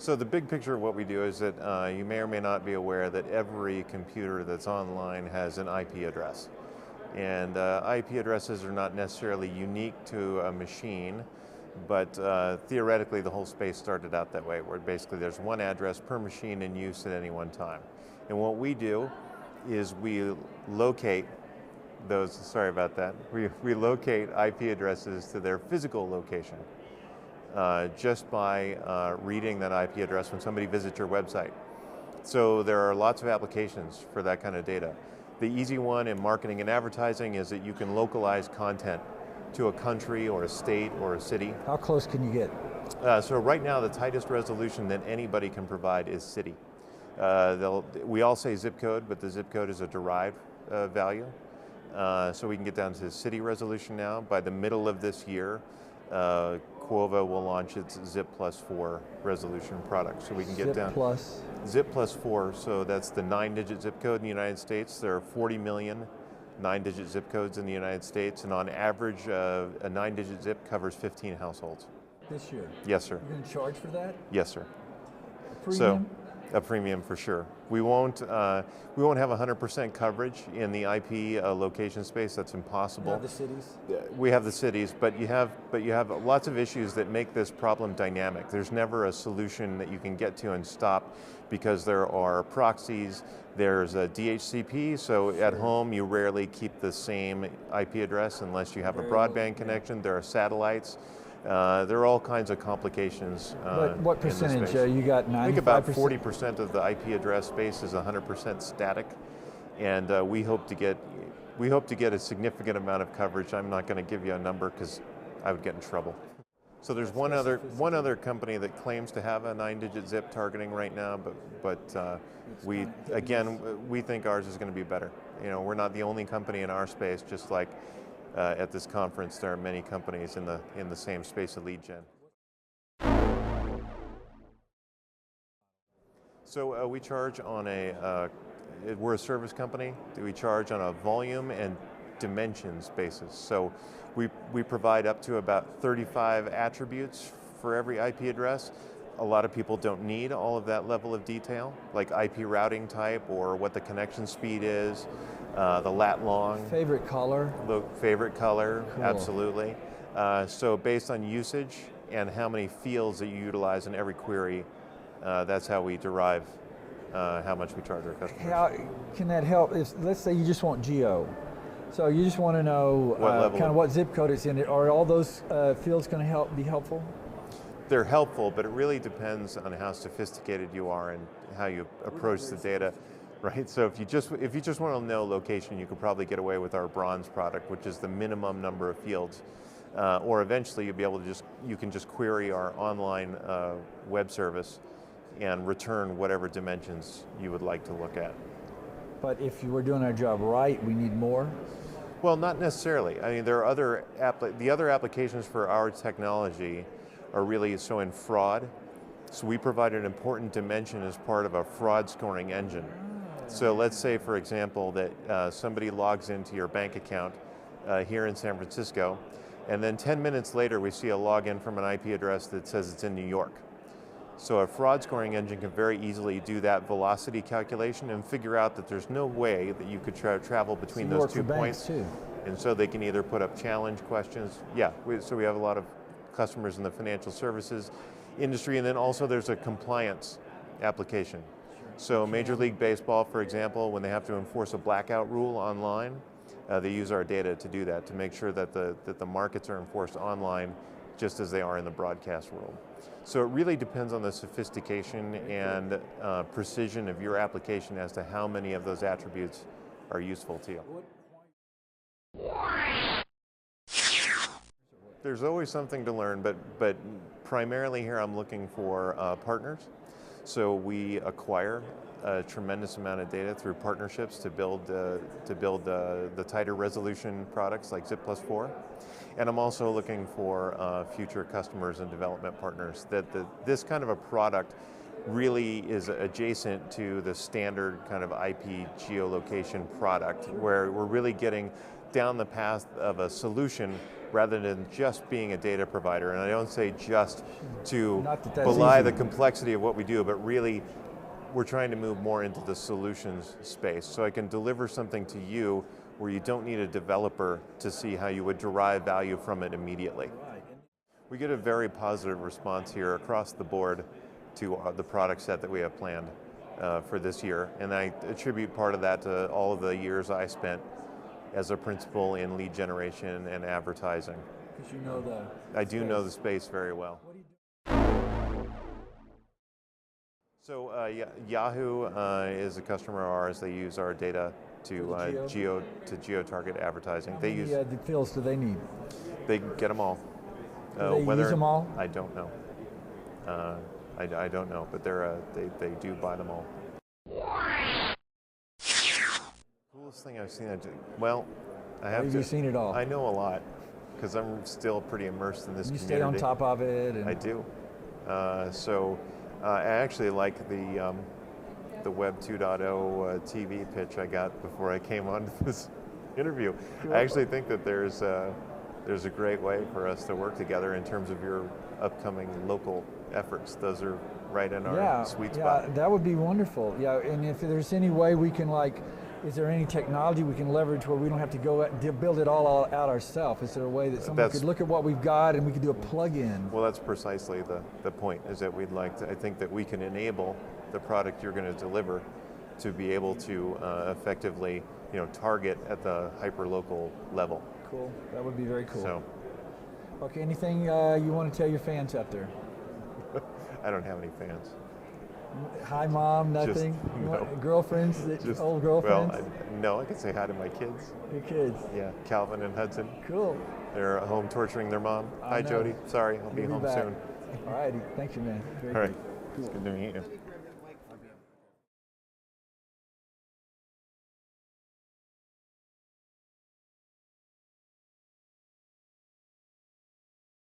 So the big picture of what we do is that you may or may not be aware that every computer that's online has an IP address. And IP addresses are not necessarily unique to a machine, but theoretically the whole space started out that way, where basically there's one address per machine in use at any one time. And what we do is we locate those, sorry about that, we locate IP addresses to their physical location just by reading that IP address when somebody visits your website. So there are lots of applications for that kind of data. The easy one in marketing and advertising is that you can localize content to a country or a state or a city. How close can you get? So right now the tightest resolution that anybody can provide is city. We all say zip code, but the zip code is a derived value. So we can get down to city resolution now. By the middle of this year, QUOVA will launch its Zip plus 4 resolution product. So we can get down Zip plus 4, so that's the 9-digit zip code in the United States. There are 40 million 9-digit zip codes in the United States, and on average, a 9-digit zip covers 15 households. This year? Yes, sir. You're going to charge for that? Yes, sir. A premium? So, a premium for sure. We won't have 100% coverage in the IP location space. That's impossible. You have the cities? We have the cities, but you have lots of issues that make this problem dynamic. There's never a solution that you can get to and stop, because there are proxies. There's a DHCP, so at home you rarely keep the same IP address unless you have a broadband connection. There are satellites. There are all kinds of complications. But what percentage? You got 95%? I think about 40% of the IP address space is 100% static, and we hope to get a significant amount of coverage. I'm not going to give you a number because I would get in trouble. So there's one other company that claims to have a 9-digit zip targeting right now, but we think ours is going to be better. You know, we're not the only company in our space. Just like at this conference, there are many companies in the same space of lead gen. So we charge on we're a service company. We charge on a volume and dimensions basis. So we provide up to about 35 attributes for every IP address. A lot of people don't need all of that level of detail, like IP routing type or what the connection speed is, the lat long. Favorite color? The favorite color, cool. Absolutely. So based on usage and how many fields that you utilize in every query, that's how we derive how much we charge our customers. How can that help? Let's say you just want geo. So you just want to know kind of what zip code it's in. Are all those fields going to be helpful? They're helpful, but it really depends on how sophisticated you are and how you approach the data, right? So if you just want to know location, you could probably get away with our bronze product, which is the minimum number of fields. Or eventually you'll be able to you can just query our online web service and return whatever dimensions you would like to look at. But if you were doing our job right, we need more? Well, not necessarily. I mean, there are the other applications for our technology are really so in fraud. So we provide an important dimension as part of a fraud scoring engine. So let's say, for example, that somebody logs into your bank account here in San Francisco, and then 10 minutes later we see a login from an IP address that says it's in New York. So a fraud scoring engine can very easily do that velocity calculation and figure out that there's no way that you could travel between those 2 points. Too. And so they can either put up challenge questions. Yeah, so we have a lot of customers in the financial services industry, and then also there's a compliance application. So Major League Baseball, for example, when they have to enforce a blackout rule online, they use our data to do that, to make sure that the markets are enforced online just as they are in the broadcast world. So it really depends on the sophistication and precision of your application as to how many of those attributes are useful to you. There's always something to learn, but primarily here I'm looking for partners. So we acquire a tremendous amount of data through partnerships to build the tighter resolution products like Zip plus 4. And I'm also looking for future customers and development partners. This kind of a product really is adjacent to the standard kind of IP geolocation product, where we're really getting down the path of a solution rather than just being a data provider. And I don't say just to belie the complexity of what we do, but really we're trying to move more into the solutions space. So I can deliver something to you where you don't need a developer to see how you would derive value from it immediately. We get a very positive response here across the board to the product set that we have planned for this year. And I attribute part of that to all of the years I spent as a principal in lead generation and advertising. Because you know the I do know the space very well. So Yahoo is a customer of ours. They use our data to geo-target advertising. How many the fields do they need? They get them all. Do they use them all? I don't know. I don't know, but they do buy them all. Coolest thing I've seen. Well, I have you seen it all? I know a lot because I'm still pretty immersed in this community. You stay on top of it. And I do. I actually like the Web 2.0 TV pitch I got before I came on to this interview. Cool. I actually think that there's a great way for us to work together in terms of your upcoming local efforts. Those are right in our sweet spot. Yeah, that would be wonderful. Yeah, and if there's any way we can is there any technology we can leverage where we don't have to go build it all out ourselves? Is there a way that someone could look at what we've got and we could do a plug-in? Well, that's precisely the point, is that we'd like to, I think that we can enable the product you're going to deliver to be able to effectively, target at the hyper-local level. Cool, that would be very cool. So, okay, anything you want to tell your fans out there? I don't have any fans. Hi, Mom, nothing? No. Girlfriends, old girlfriends? Well, no, I can say hi to my kids. Your kids? Yeah, Calvin and Hudson. Cool. They're at home torturing their mom. Hi, Jody. Sorry, I'll be home soon. All righty, thank you, man. All right, cool. It's good to meet you.